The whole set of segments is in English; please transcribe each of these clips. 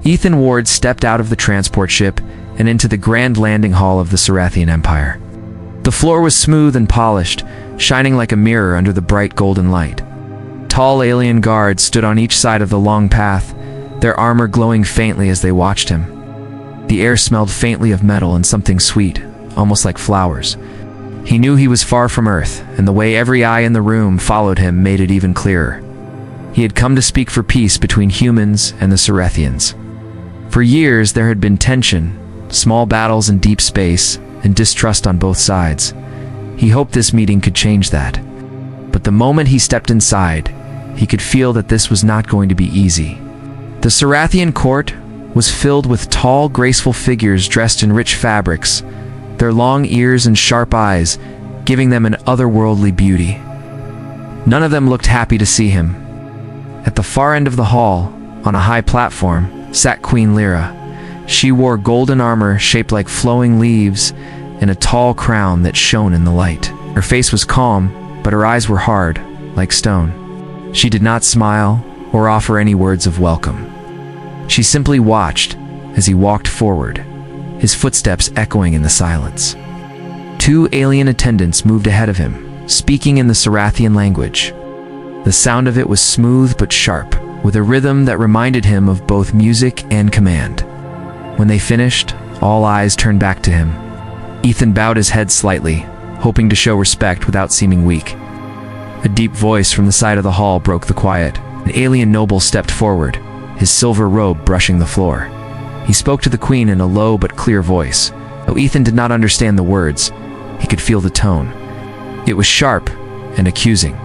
Ethan Ward stepped out of the transport ship and into the grand landing hall of the Sarathian Empire. The floor was smooth and polished, shining like a mirror under the bright golden light. Tall alien guards stood on each side of the long path, their armor glowing faintly as they watched him. The air smelled faintly of metal and something sweet, almost like flowers. He knew he was far from Earth, and the way every eye in the room followed him made it even clearer. He had come to speak for peace between humans and the Sarathians. For years there had been tension, small battles in deep space, and distrust on both sides. He hoped this meeting could change that. But the moment he stepped inside, he could feel that this was not going to be easy. The Sarathian court was filled with tall, graceful figures dressed in rich fabrics, their long ears and sharp eyes giving them an otherworldly beauty. None of them looked happy to see him. At the far end of the hall, on a high platform, sat Queen Lyra. She wore golden armor shaped like flowing leaves and a tall crown that shone in the light. Her face was calm, but her eyes were hard, like stone. She did not smile or offer any words of welcome. She simply watched as he walked forward, his footsteps echoing in the silence. Two alien attendants moved ahead of him, speaking in the Sarathian language. The sound of it was smooth but sharp, with a rhythm that reminded him of both music and command. When they finished, all eyes turned back to him. Ethan bowed his head slightly, hoping to show respect without seeming weak. A deep voice from the side of the hall broke the quiet. An alien noble stepped forward, his silver robe brushing the floor. He spoke to the queen in a low but clear voice. Though Ethan did not understand the words, he could feel the tone. It was sharp and accusing.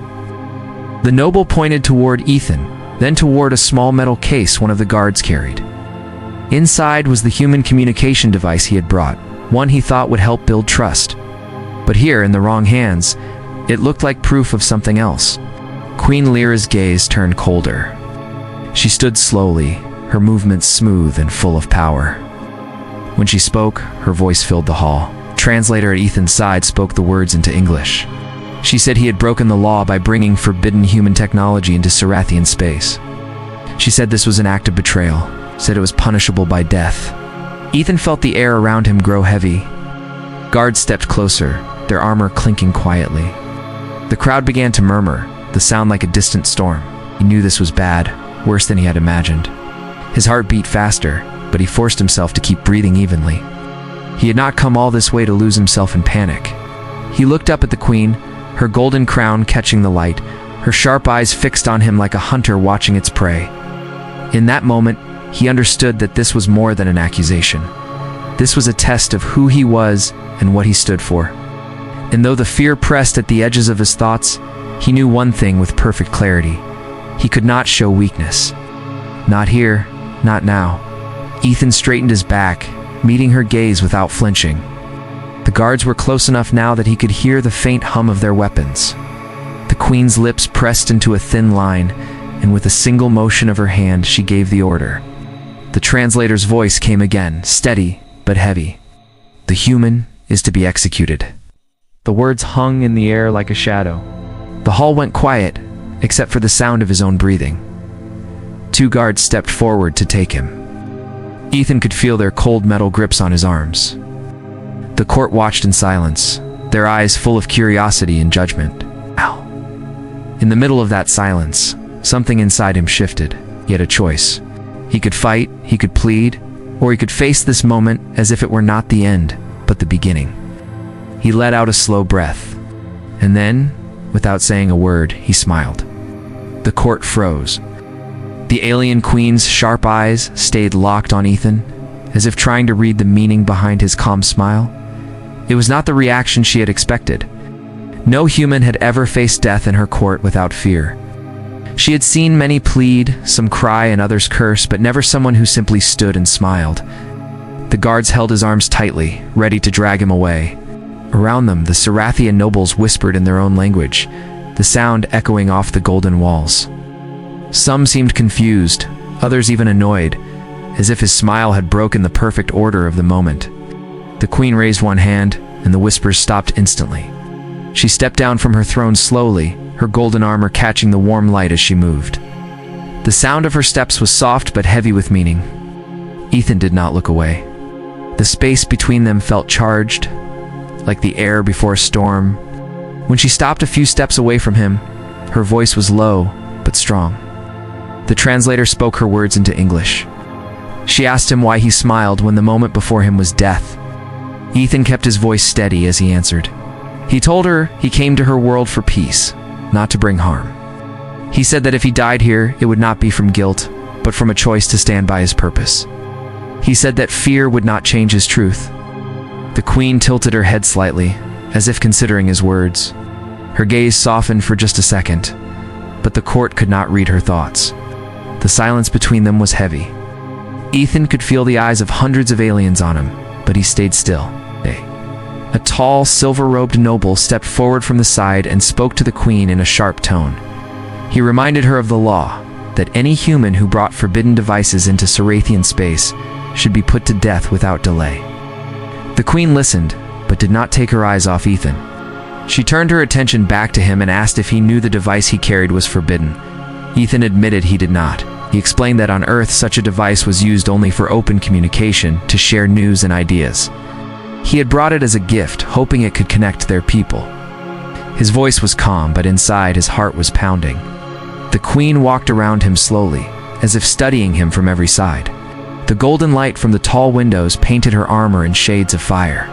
The noble pointed toward Ethan, then toward a small metal case one of the guards carried. Inside was the human communication device he had brought, one he thought would help build trust. But here, in the wrong hands, it looked like proof of something else. Queen Lyra's gaze turned colder. She stood slowly, her movements smooth and full of power. When she spoke, her voice filled the hall. The translator at Ethan's side spoke the words into English. She said he had broken the law by bringing forbidden human technology into Sarathian space. She said this was an act of betrayal, said it was punishable by death. Ethan felt the air around him grow heavy. Guards stepped closer, their armor clinking quietly. The crowd began to murmur, the sound like a distant storm. He knew this was bad, worse than he had imagined. His heart beat faster, but he forced himself to keep breathing evenly. He had not come all this way to lose himself in panic. He looked up at the queen, her golden crown catching the light, her sharp eyes fixed on him like a hunter watching its prey. In that moment, he understood that this was more than an accusation. This was a test of who he was and what he stood for. And though the fear pressed at the edges of his thoughts, he knew one thing with perfect clarity. He could not show weakness. Not here, not now. Ethan straightened his back, meeting her gaze without flinching. The guards were close enough now that he could hear the faint hum of their weapons. The queen's lips pressed into a thin line, and with a single motion of her hand, she gave the order. The translator's voice came again, steady but heavy. The human is to be executed. The words hung in the air like a shadow. The hall went quiet, except for the sound of his own breathing. Two guards stepped forward to take him. Ethan could feel their cold metal grips on his arms. The court watched in silence, their eyes full of curiosity and judgment. Ow. In the middle of that silence, something inside him shifted. He had a choice. He could fight, he could plead, or he could face this moment as if it were not the end, but the beginning. He let out a slow breath, and then, without saying a word, he smiled. The court froze. The alien queen's sharp eyes stayed locked on Ethan, as if trying to read the meaning behind his calm smile. It was not the reaction she had expected. No human had ever faced death in her court without fear. She had seen many plead, some cry and others curse, but never someone who simply stood and smiled. The guards held his arms tightly, ready to drag him away. Around them, the Sarathian nobles whispered in their own language, the sound echoing off the golden walls. Some seemed confused, others even annoyed, as if his smile had broken the perfect order of the moment. The queen raised one hand, and the whispers stopped instantly. She stepped down from her throne slowly, her golden armor catching the warm light as she moved. The sound of her steps was soft but heavy with meaning. Ethan did not look away. The space between them felt charged, like the air before a storm. When she stopped a few steps away from him, her voice was low but strong. The translator spoke her words into English. She asked him why he smiled when the moment before him was death. Ethan kept his voice steady as he answered. He told her he came to her world for peace, not to bring harm. He said that if he died here, it would not be from guilt, but from a choice to stand by his purpose. He said that fear would not change his truth. The queen tilted her head slightly, as if considering his words. Her gaze softened for just a second, but the court could not read her thoughts. The silence between them was heavy. Ethan could feel the eyes of hundreds of aliens on him, but he stayed still. A tall, silver-robed noble stepped forward from the side and spoke to the queen in a sharp tone. He reminded her of the law, that any human who brought forbidden devices into Sarathian space should be put to death without delay. The queen listened, but did not take her eyes off Ethan. She turned her attention back to him and asked if he knew the device he carried was forbidden. Ethan admitted he did not. He explained that on Earth such a device was used only for open communication, to share news and ideas. He had brought it as a gift, hoping it could connect their people. His voice was calm, but inside his heart was pounding. The queen walked around him slowly, as if studying him from every side. The golden light from the tall windows painted her armor in shades of fire.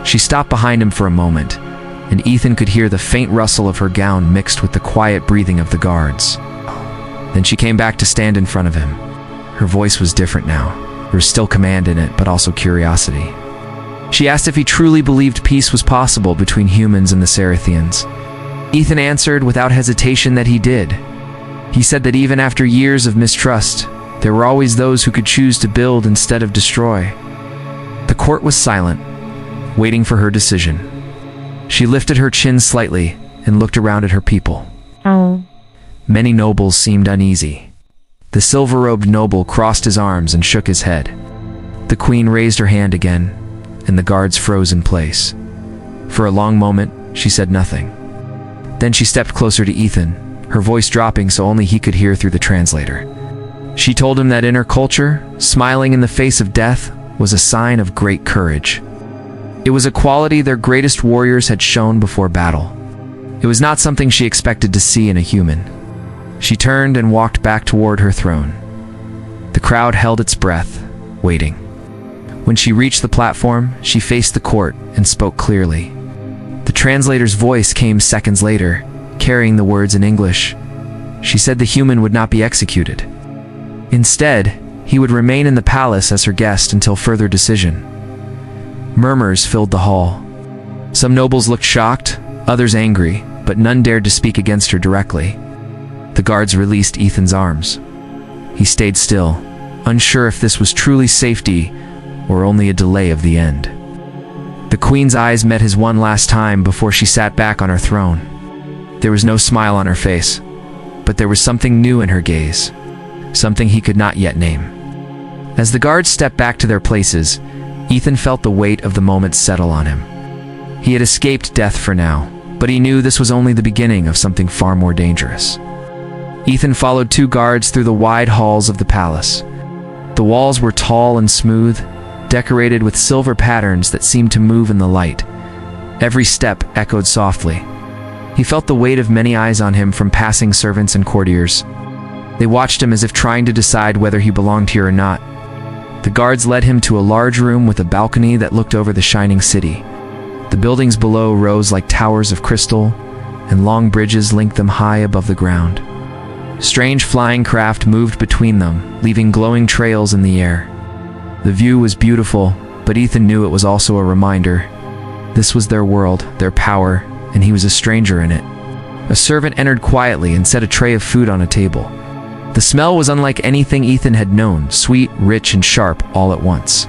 She stopped behind him for a moment, and Ethan could hear the faint rustle of her gown mixed with the quiet breathing of the guards. Then she came back to stand in front of him. Her voice was different now. There was still command in it, but also curiosity. She asked if he truly believed peace was possible between humans and the Sarathians. Ethan answered without hesitation that he did. He said that even after years of mistrust, there were always those who could choose to build instead of destroy. The court was silent, waiting for her decision. She lifted her chin slightly and looked around at her people. Many nobles seemed uneasy. The silver-robed noble crossed his arms and shook his head. The queen raised her hand again, and the guards froze in place. For a long moment, she said nothing. Then she stepped closer to Ethan, her voice dropping so only he could hear through the translator. She told him that in her culture, smiling in the face of death was a sign of great courage. It was a quality their greatest warriors had shown before battle. It was not something she expected to see in a human. She turned and walked back toward her throne. The crowd held its breath, waiting. When she reached the platform, she faced the court and spoke clearly. The translator's voice came seconds later, carrying the words in English. She said the human would not be executed. Instead, he would remain in the palace as her guest until further decision. Murmurs filled the hall. Some nobles looked shocked, others angry, but none dared to speak against her directly. The guards released Ethan's arms. He stayed still, unsure if this was truly safety or only a delay of the end. The queen's eyes met his one last time before she sat back on her throne. There was no smile on her face, but there was something new in her gaze, something he could not yet name. As the guards stepped back to their places, Ethan felt the weight of the moment settle on him. He had escaped death for now, but he knew this was only the beginning of something far more dangerous. Ethan followed two guards through the wide halls of the palace. The walls were tall and smooth, decorated with silver patterns that seemed to move in the light. Every step echoed softly. He felt the weight of many eyes on him from passing servants and courtiers. They watched him as if trying to decide whether he belonged here or not. The guards led him to a large room with a balcony that looked over the shining city. The buildings below rose like towers of crystal, and long bridges linked them high above the ground. Strange flying craft moved between them, leaving glowing trails in the air. The view was beautiful, but Ethan knew it was also a reminder. This was their world, their power, and he was a stranger in it. A servant entered quietly and set a tray of food on a table. The smell was unlike anything Ethan had known, sweet, rich, and sharp all at once.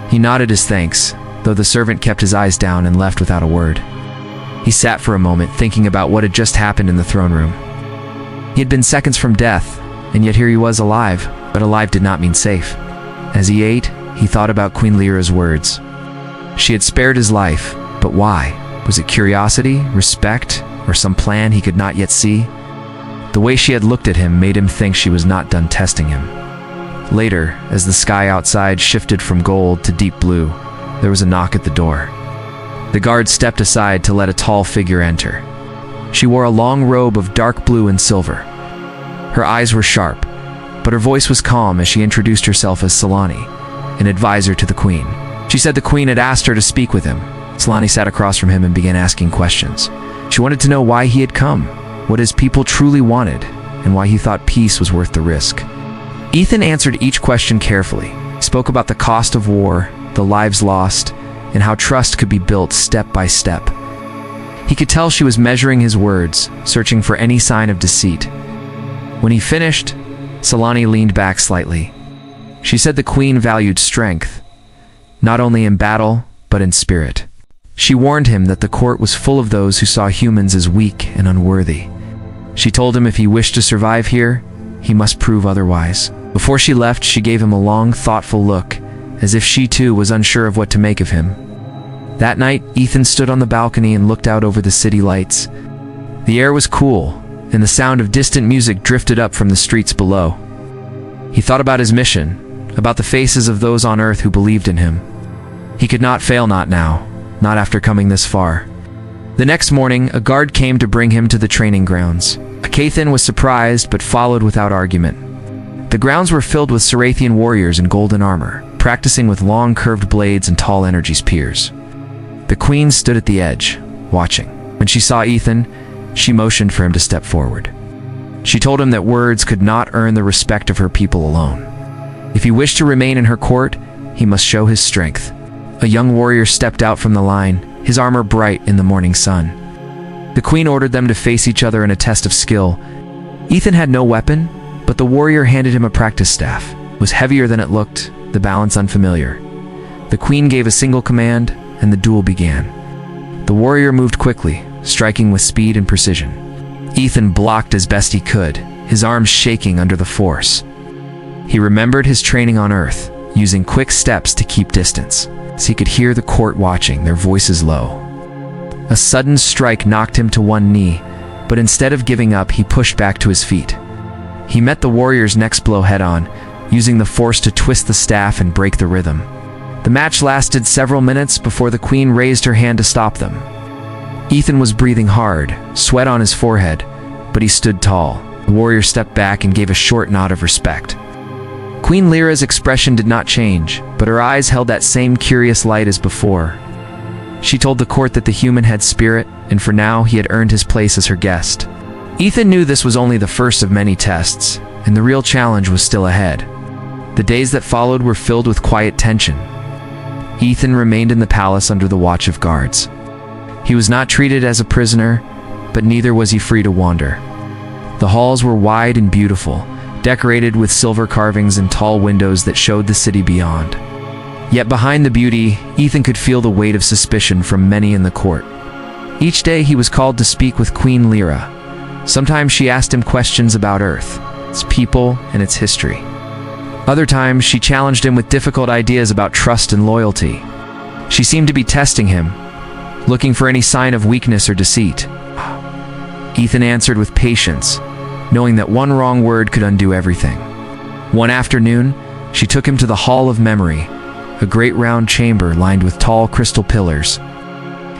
He nodded his thanks, though the servant kept his eyes down and left without a word. He sat for a moment thinking about what had just happened in the throne room. He had been seconds from death, and yet here he was alive, but alive did not mean safe. As he ate, he thought about Queen Lyra's words. She had spared his life, but why? Was it curiosity, respect, or some plan he could not yet see? The way she had looked at him made him think she was not done testing him. Later, as the sky outside shifted from gold to deep blue, there was a knock at the door. The guard stepped aside to let a tall figure enter. She wore a long robe of dark blue and silver. Her eyes were sharp, but her voice was calm as she introduced herself as Solani, an advisor to the queen. She said the queen had asked her to speak with him. Solani sat across from him and began asking questions. She wanted to know why he had come, what his people truly wanted, and why he thought peace was worth the risk. Ethan answered each question carefully. He spoke about the cost of war, the lives lost, and how trust could be built step by step. He could tell she was measuring his words, searching for any sign of deceit. When he finished, Solani leaned back slightly. She said the queen valued strength, not only in battle, but in spirit. She warned him that the court was full of those who saw humans as weak and unworthy. She told him if he wished to survive here, he must prove otherwise. Before she left, she gave him a long, thoughtful look, as if she too was unsure of what to make of him. That night, Ethan stood on the balcony and looked out over the city lights. The air was cool, and the sound of distant music drifted up from the streets below. He thought about his mission, about the faces of those on Earth who believed in him. He could not fail, not now, not after coming this far. The next morning, a guard came to bring him to the training grounds. Akathan was surprised, but followed without argument. The grounds were filled with Sarathian warriors in golden armor, practicing with long curved blades and tall energy spears. The queen stood at the edge, watching. When she saw Ethan, she motioned for him to step forward. She told him that words could not earn the respect of her people alone. If he wished to remain in her court, he must show his strength. A young warrior stepped out from the line, his armor bright in the morning sun. The queen ordered them to face each other in a test of skill. Ethan had no weapon, but the warrior handed him a practice staff. It was heavier than it looked, the balance unfamiliar. The queen gave a single command, and the duel began. The warrior moved quickly, striking with speed and precision. Ethan blocked as best he could, his arms shaking under the force. He remembered his training on Earth, using quick steps to keep distance, as he could hear the court watching, their voices low. A sudden strike knocked him to one knee, but instead of giving up, he pushed back to his feet. He met the warrior's next blow head-on, using the force to twist the staff and break the rhythm. The match lasted several minutes before the queen raised her hand to stop them. Ethan was breathing hard, sweat on his forehead, but he stood tall. The warrior stepped back and gave a short nod of respect. Queen Lyra's expression did not change, but her eyes held that same curious light as before. She told the court that the human had spirit, and for now he had earned his place as her guest. Ethan knew this was only the first of many tests, and the real challenge was still ahead. The days that followed were filled with quiet tension. Ethan remained in the palace under the watch of guards. He was not treated as a prisoner, but neither was he free to wander. The halls were wide and beautiful, decorated with silver carvings and tall windows that showed the city beyond. Yet behind the beauty, Ethan could feel the weight of suspicion from many in the court. Each day he was called to speak with Queen Lyra. Sometimes she asked him questions about Earth, its people, and its history. Other times she challenged him with difficult ideas about trust and loyalty. She seemed to be testing him, looking for any sign of weakness or deceit. Ethan answered with patience, knowing that one wrong word could undo everything. One afternoon, she took him to the Hall of Memory, a great round chamber lined with tall crystal pillars.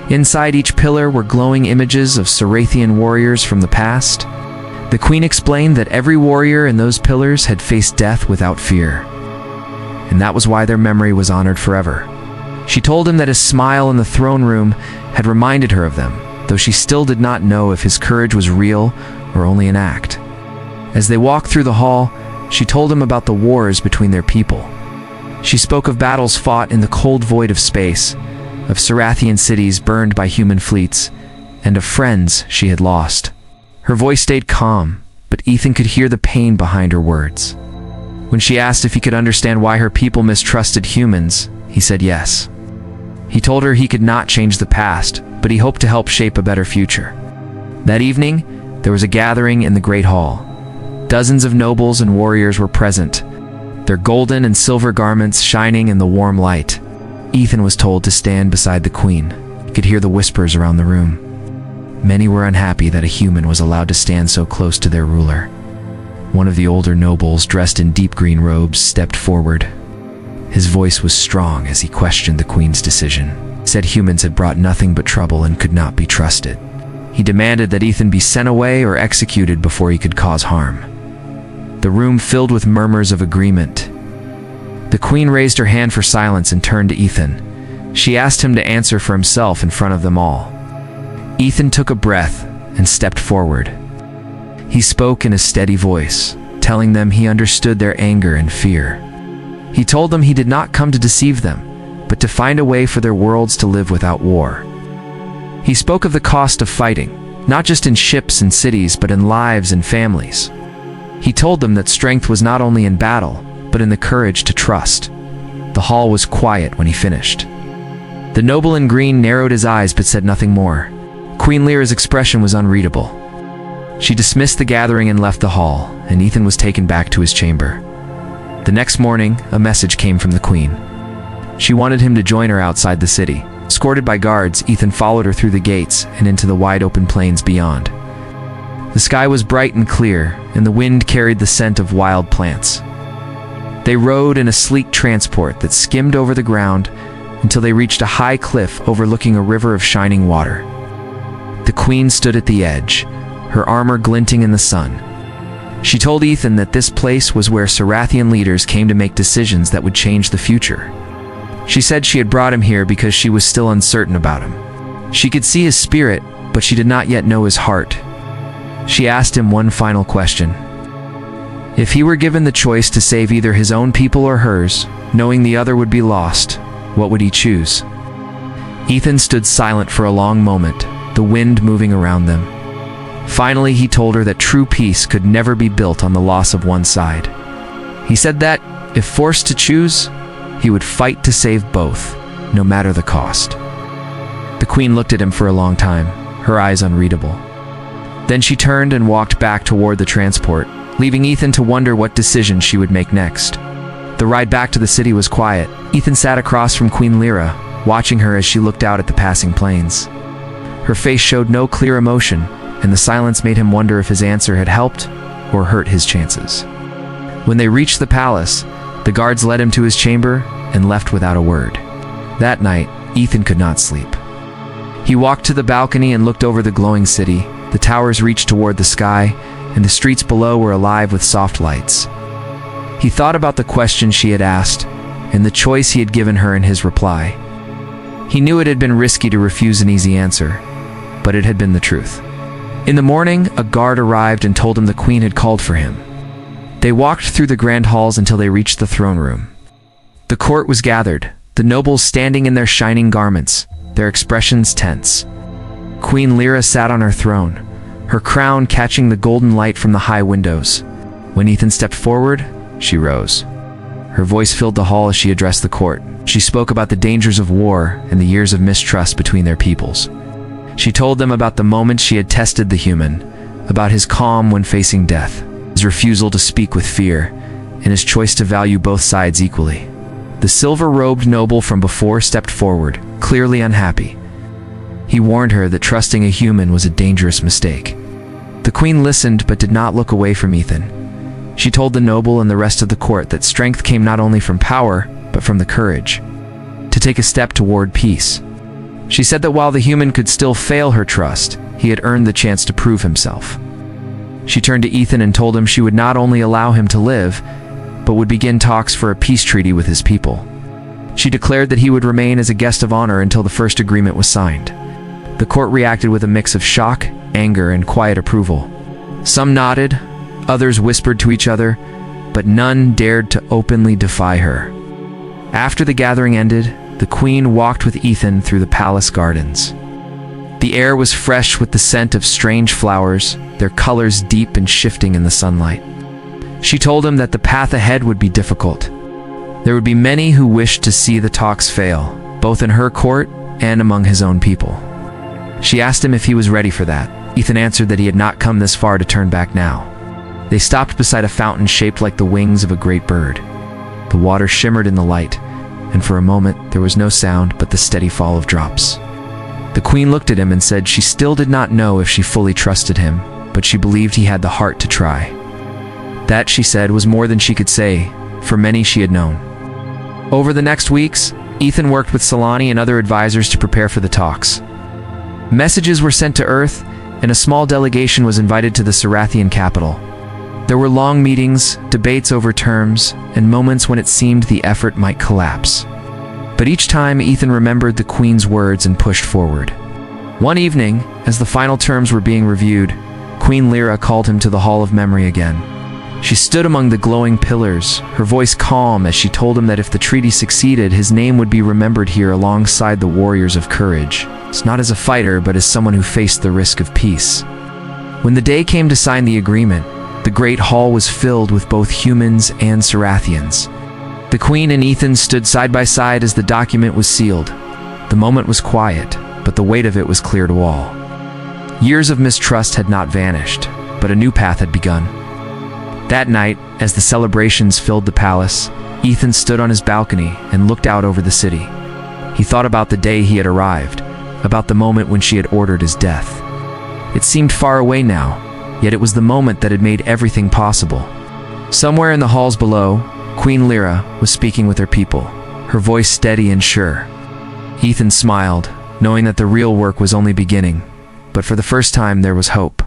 Inside each pillar were glowing images of Sarathian warriors from the past. The queen explained that every warrior in those pillars had faced death without fear, and that was why their memory was honored forever. She told him that his smile in the throne room had reminded her of them, though she still did not know if his courage was real or only an act. As they walked through the hall, she told him about the wars between their people. She spoke of battles fought in the cold void of space, of Sarathian cities burned by human fleets, and of friends she had lost. Her voice stayed calm, but Ethan could hear the pain behind her words. When she asked if he could understand why her people mistrusted humans, he said yes. He told her he could not change the past, but he hoped to help shape a better future. That evening, there was a gathering in the Great Hall. Dozens of nobles and warriors were present, their golden and silver garments shining in the warm light. Ethan was told to stand beside the queen. He could hear the whispers around the room. Many were unhappy that a human was allowed to stand so close to their ruler. One of the older nobles, dressed in deep green robes, stepped forward. His voice was strong as he questioned the queen's decision. He said humans had brought nothing but trouble and could not be trusted. He demanded that Ethan be sent away or executed before he could cause harm. The room filled with murmurs of agreement. The queen raised her hand for silence and turned to Ethan. She asked him to answer for himself in front of them all. Ethan took a breath and stepped forward. He spoke in a steady voice, telling them he understood their anger and fear. He told them he did not come to deceive them, but to find a way for their worlds to live without war. He spoke of the cost of fighting, not just in ships and cities, but in lives and families. He told them that strength was not only in battle, but in the courage to trust. The hall was quiet when he finished. The noble in green narrowed his eyes but said nothing more. Queen Lyra's expression was unreadable. She dismissed the gathering and left the hall, and Ethan was taken back to his chamber. The next morning, a message came from the queen. She wanted him to join her outside the city. Escorted by guards, Ethan followed her through the gates and into the wide open plains beyond. The sky was bright and clear, and the wind carried the scent of wild plants. They rode in a sleek transport that skimmed over the ground until they reached a high cliff overlooking a river of shining water. The queen stood at the edge, her armor glinting in the sun. She told Ethan that this place was where Sarathian leaders came to make decisions that would change the future. She said she had brought him here because she was still uncertain about him. She could see his spirit, but she did not yet know his heart. She asked him one final question. If he were given the choice to save either his own people or hers, knowing the other would be lost, what would he choose? Ethan stood silent for a long moment, the wind moving around them. Finally, he told her that true peace could never be built on the loss of one side. He said that, if forced to choose, he would fight to save both, no matter the cost. The queen looked at him for a long time, her eyes unreadable. Then she turned and walked back toward the transport, leaving Ethan to wonder what decision she would make next. The ride back to the city was quiet. Ethan sat across from Queen Lyra, watching her as she looked out at the passing planes. Her face showed no clear emotion, and the silence made him wonder if his answer had helped or hurt his chances. When they reached the palace, the guards led him to his chamber and left without a word. That night, Ethan could not sleep. He walked to the balcony and looked over the glowing city. The towers reached toward the sky, and the streets below were alive with soft lights. He thought about the question she had asked, and the choice he had given her in his reply. He knew it had been risky to refuse an easy answer, but it had been the truth. In the morning, a guard arrived and told him the queen had called for him. They walked through the grand halls until they reached the throne room. The court was gathered, the nobles standing in their shining garments, their expressions tense. Queen Lyra sat on her throne, her crown catching the golden light from the high windows. When Ethan stepped forward, she rose. Her voice filled the hall as she addressed the court. She spoke about the dangers of war and the years of mistrust between their peoples. She told them about the moment she had tested the human, about his calm when facing death, his refusal to speak with fear, and his choice to value both sides equally. The silver-robed noble from before stepped forward, clearly unhappy. He warned her that trusting a human was a dangerous mistake. The queen listened but did not look away from Ethan. She told the noble and the rest of the court that strength came not only from power, but from the courage to take a step toward peace. She said that while the human could still fail her trust, he had earned the chance to prove himself. She turned to Ethan and told him she would not only allow him to live, but would begin talks for a peace treaty with his people. She declared that he would remain as a guest of honor until the first agreement was signed. The court reacted with a mix of shock, anger, and quiet approval. Some nodded, others whispered to each other, but none dared to openly defy her. After the gathering ended, the queen walked with Ethan through the palace gardens. The air was fresh with the scent of strange flowers, their colors deep and shifting in the sunlight. She told him that the path ahead would be difficult. There would be many who wished to see the talks fail, both in her court and among his own people. She asked him if he was ready for that. Ethan answered that he had not come this far to turn back now. They stopped beside a fountain shaped like the wings of a great bird. The water shimmered in the light, and for a moment there was no sound but the steady fall of drops. The queen looked at him and said she still did not know if she fully trusted him, but she believed he had the heart to try. That, she said, was more than she could say, for many she had known. Over the next weeks, Ethan worked with Solani and other advisors to prepare for the talks. Messages were sent to Earth, and a small delegation was invited to the Sarathian capital. There were long meetings, debates over terms, and moments when it seemed the effort might collapse. But each time, Ethan remembered the Queen's words and pushed forward. One evening, as the final terms were being reviewed, Queen Lyra called him to the Hall of Memory again. She stood among the glowing pillars, her voice calm as she told him that if the treaty succeeded, his name would be remembered here alongside the warriors of courage. It's not as a fighter, but as someone who faced the risk of peace. When the day came to sign the agreement, the great hall was filled with both humans and Sarathians. The Queen and Ethan stood side by side as the document was sealed. The moment was quiet, but the weight of it was clear to all. Years of mistrust had not vanished, but a new path had begun. That night, as the celebrations filled the palace, Ethan stood on his balcony and looked out over the city. He thought about the day he had arrived, about the moment when she had ordered his death. It seemed far away now, yet it was the moment that had made everything possible. Somewhere in the halls below, Queen Lyra was speaking with her people, her voice steady and sure. Ethan smiled, knowing that the real work was only beginning, but for the first time there was hope.